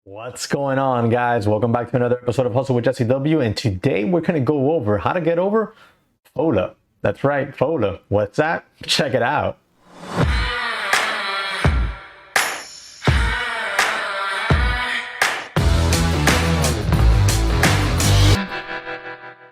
What's going on, guys? Welcome back to another episode of Hustle with JesseW, and today we're going to go over how to get over FOLA. That's right, FOLA. What's that? Check it out.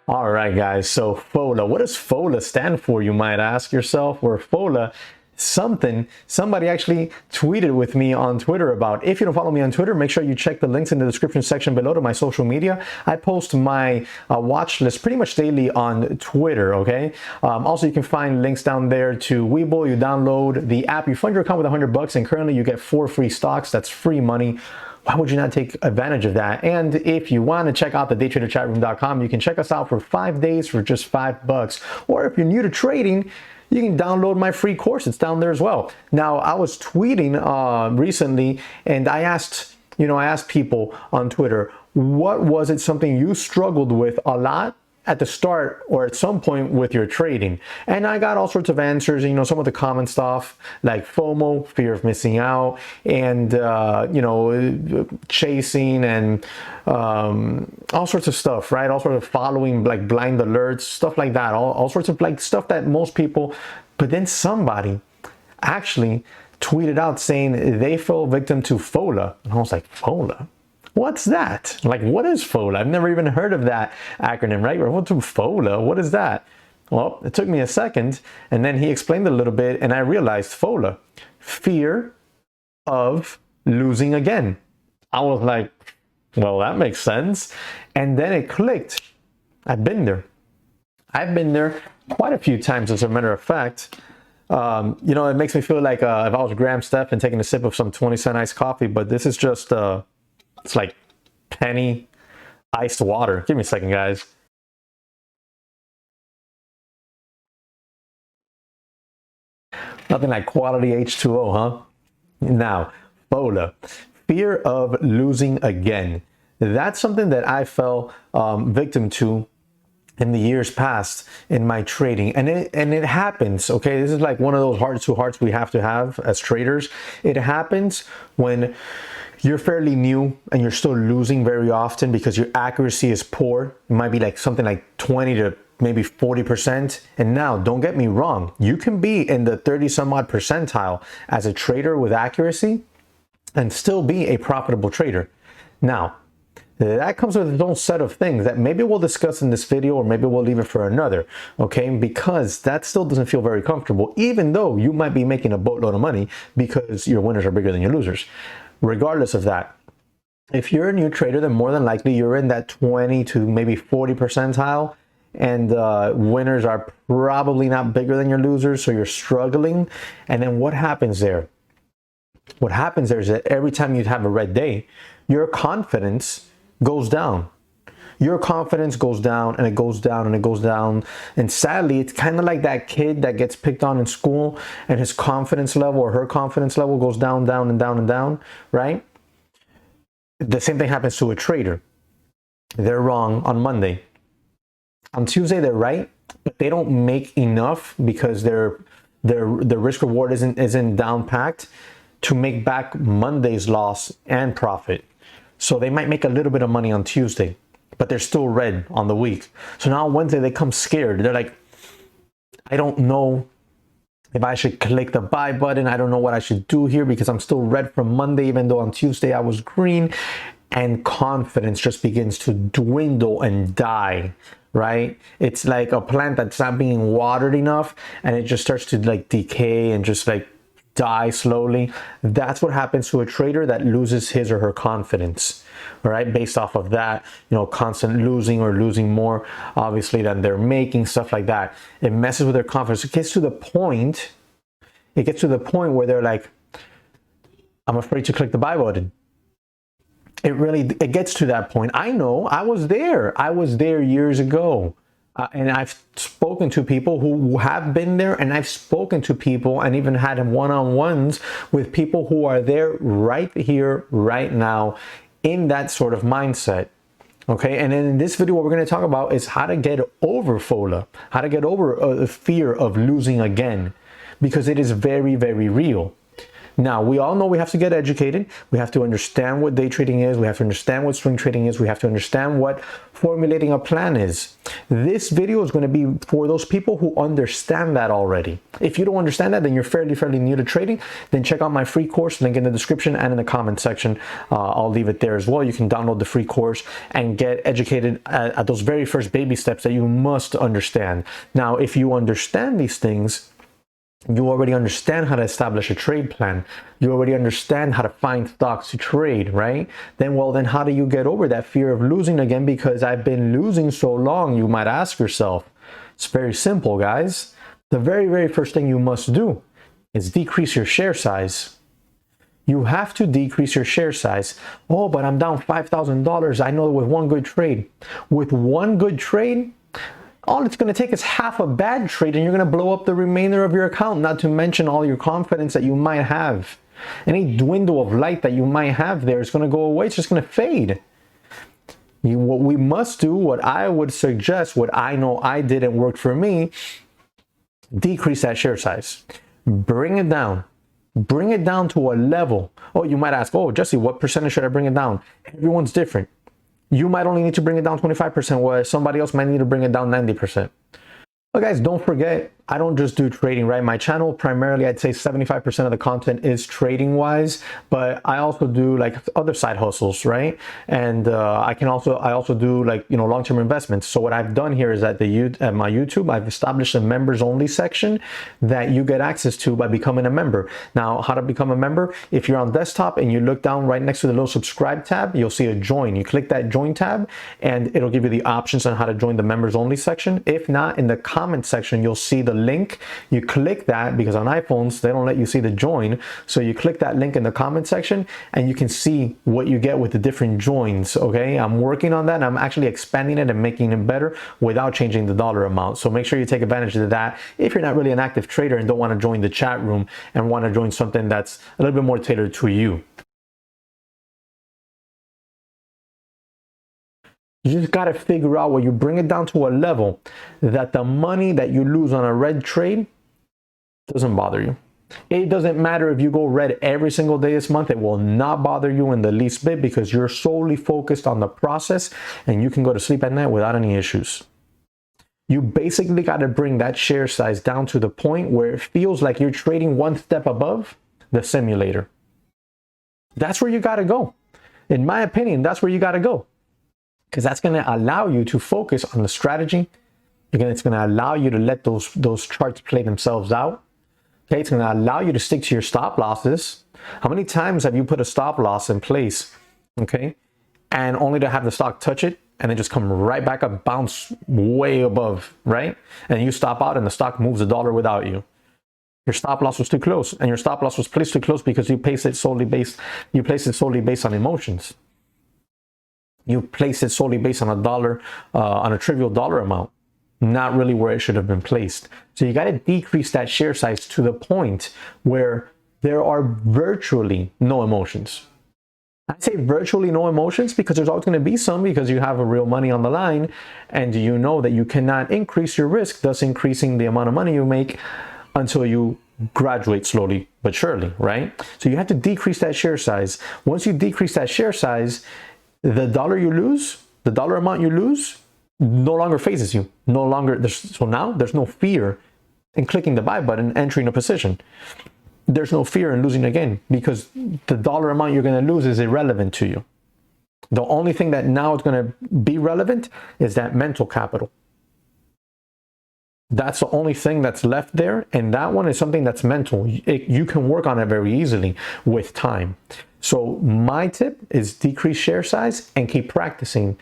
All right, guys, so FOLA. What does FOLA stand for, you might ask yourself? Or FOLA, somebody actually tweeted with me on Twitter about. If you don't follow me on Twitter, make sure you check the links in the description section below to my social media. I post my watch list pretty much daily on Twitter, okay? Also, you can find links down there to Webull. You download the app, you fund your account with $100, and currently you get 4 free stocks. That's free money. Why would you not take advantage of that? And if you want to check out the daytraderchatroom.com, you can check us out for 5 days for just $5. Or if you're new to trading, you can download my free course. It's down there as well. Now, I was tweeting recently, and I asked people on Twitter, what was it something you struggled with a lot at the start or at some point with your trading? And I got all sorts of answers. Some of the common stuff like FOMO, fear of missing out, and chasing, and all sorts of stuff, right? All sorts of following, like blind alerts, stuff like that. All sorts of like stuff that most people. But then somebody actually tweeted out saying they fell victim to FOLA, and I was like, FOLA? What's that? Like, what is FOLA? I've never even heard of that acronym, right? What's FOLA? What is that? Well, it took me a second, and then he explained a little bit, and I realized FOLA, fear of losing again. I was like, well, that makes sense. And then it clicked. I've been there. I've been there quite a few times, as a matter of fact. It makes me feel like if I was Graham Steph and taking a sip of some 20-cent iced coffee, but this is just... it's like penny iced water. Give me a second, guys. Nothing like quality H2O, huh? Now, FOLA, fear of losing again. That's something that I fell victim to in the years past in my trading, and it happens. Okay, this is like one of those heart to hearts we have to have as traders. It happens when you're fairly new and you're still losing very often because your accuracy is poor. It might be like something like 20 to maybe 40%. And now, don't get me wrong, you can be in the 30 some odd percentile as a trader with accuracy and still be a profitable trader. Now, that comes with its own set of things that maybe we'll discuss in this video, or maybe we'll leave it for another, okay? Because that still doesn't feel very comfortable, even though you might be making a boatload of money because your winners are bigger than your losers. Regardless of that, if you're a new trader, then more than likely you're in that 20 to maybe 40 percentile, and winners are probably not bigger than your losers, so you're struggling. And then what happens there? What happens there is that every time you have a red day, your confidence goes down. Your confidence goes down, and it goes down, and it goes down. And sadly, it's kind of like that kid that gets picked on in school, and his confidence level or her confidence level goes down, down, and down, and down, right? The same thing happens to a trader. They're wrong on Monday. On Tuesday, they're right, but they don't make enough because their risk reward isn't down packed to make back Monday's loss and profit. So they might make a little bit of money on Tuesday, but they're still red on the week. So now on Wednesday, they come scared. They're like, I don't know if I should click the buy button. I don't know what I should do here because I'm still red from Monday, even though on Tuesday I was green. And confidence just begins to dwindle and die, right? It's like a plant that's not being watered enough, and it just starts to like decay and just like die slowly. That's what happens to a trader that loses his or her confidence, all right? Based off of that, constant losing or losing more, obviously, than they're making, stuff like that. It messes with their confidence. It gets to the point where they're like, I'm afraid to click the buy button. It gets to that point. I know, I was there years ago. And I've spoken to people who have been there, and I've spoken to people and even had one-on-ones with people who are there right here, right now, in that sort of mindset. Okay, and then in this video, what we're going to talk about is how to get over FOLA, how to get over the fear of losing again, because it is very, very real. Now, we all know we have to get educated. We have to understand what day trading is. We have to understand what swing trading is. We have to understand what formulating a plan is. This video is going to be for those people who understand that already. If you don't understand that, then you're fairly new to trading. Then check out my free course, link in the description and in the comment section. I'll leave it there as well. You can download the free course and get educated at those very first baby steps that you must understand. Now, if you understand these things, you already understand how to establish a trade plan. You already understand how to find stocks to trade, right? Then how do you get over that fear of losing again? Because I've been losing so long, you might ask yourself. It's very simple, guys. The very first thing you must do is decrease your share size. You have to decrease your share size. Oh, but I'm down $5,000. I know with one good trade. With one good trade, all it's going to take is half a bad trade and you're going to blow up the remainder of your account, not to mention all your confidence that you might have. Any dwindle of light that you might have there is going to go away. It's just going to fade. What we must do, what I would suggest, what I know I did and worked for me, decrease that share size. Bring it down. Bring it down to a level. Oh, you might ask, oh, Jesse, what percentage should I bring it down? Everyone's different. You might only need to bring it down 25%, while somebody else might need to bring it down 90%. But guys, don't forget, I don't just do trading, right? My channel, primarily, I'd say 75% of the content is trading wise, but I also do like other side hustles, right? And I also do like, long-term investments. So what I've done here is at my YouTube, I've established a members only section that you get access to by becoming a member. Now, how to become a member? If you're on desktop and you look down right next to the little subscribe tab, you'll see a join. You click that join tab and it'll give you the options on how to join the members only section. If not, in the comment section, you'll see the link. You click that, because on iPhones they don't let you see the join, so you click that link in the comment section and you can see what you get with the different joins. Okay, I'm working on that and I'm actually expanding it and making it better without changing the dollar amount. So make sure you take advantage of that if you're not really an active trader and don't want to join the chat room and want to join something that's a little bit more tailored to you. You just got to figure out where you bring it down to a level that the money that you lose on a red trade doesn't bother you. It doesn't matter if you go red every single day this month. It will not bother you in the least bit because you're solely focused on the process and you can go to sleep at night without any issues. You basically got to bring that share size down to the point where it feels like you're trading one step above the simulator. That's where you got to go. In my opinion, that's where you got to go. Because that's going to allow you to focus on the strategy. It's going to allow you to let those charts play themselves out. Okay, it's going to allow you to stick to your stop losses. How many times have you put a stop loss in place, okay, and only to have the stock touch it and then just come right back up, bounce way above, right? And you stop out and the stock moves $1 without you. Your stop loss was too close, and your stop loss was placed too close because you placed it solely based on emotions. You place it solely based on a dollar, on a trivial dollar amount, not really where it should have been placed. So you got to decrease that share size to the point where there are virtually no emotions. I say virtually no emotions because there's always going to be some, because you have a real money on the line and you know that you cannot increase your risk, thus increasing the amount of money you make until you graduate slowly but surely, right? So you have to decrease that share size. Once you decrease that share size, the dollar amount you lose no longer phases you. So now there's no fear in clicking the buy button, entering a position. There's no fear in losing again because the dollar amount you're going to lose is irrelevant to you. The only thing that now is going to be relevant is that mental capital. That's the only thing that's left there. And that one is something that's mental. You can work on it very easily with time. So my tip is decrease share size and keep practicing.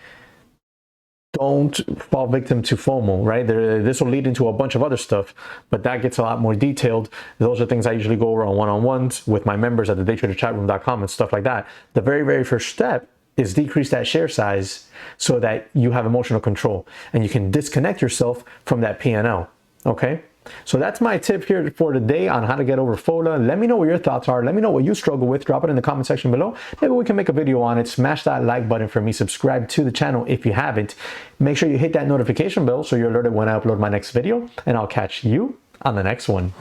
Don't fall victim to FOMO, right? This will lead into a bunch of other stuff, but that gets a lot more detailed. Those are things I usually go over on one-on-ones with my members at the daytraderchatroom.com and stuff like that. The very first step is decrease that share size so that you have emotional control and you can disconnect yourself from that P&L, okay? So that's my tip here for today on how to get over FOLA. Let me know what your thoughts are. Let me know what you struggle with. Drop it in the comment section below. Maybe we can make a video on it. Smash that like button for me. Subscribe to the channel if you haven't. Make sure you hit that notification bell so you're alerted when I upload my next video. And I'll catch you on the next one.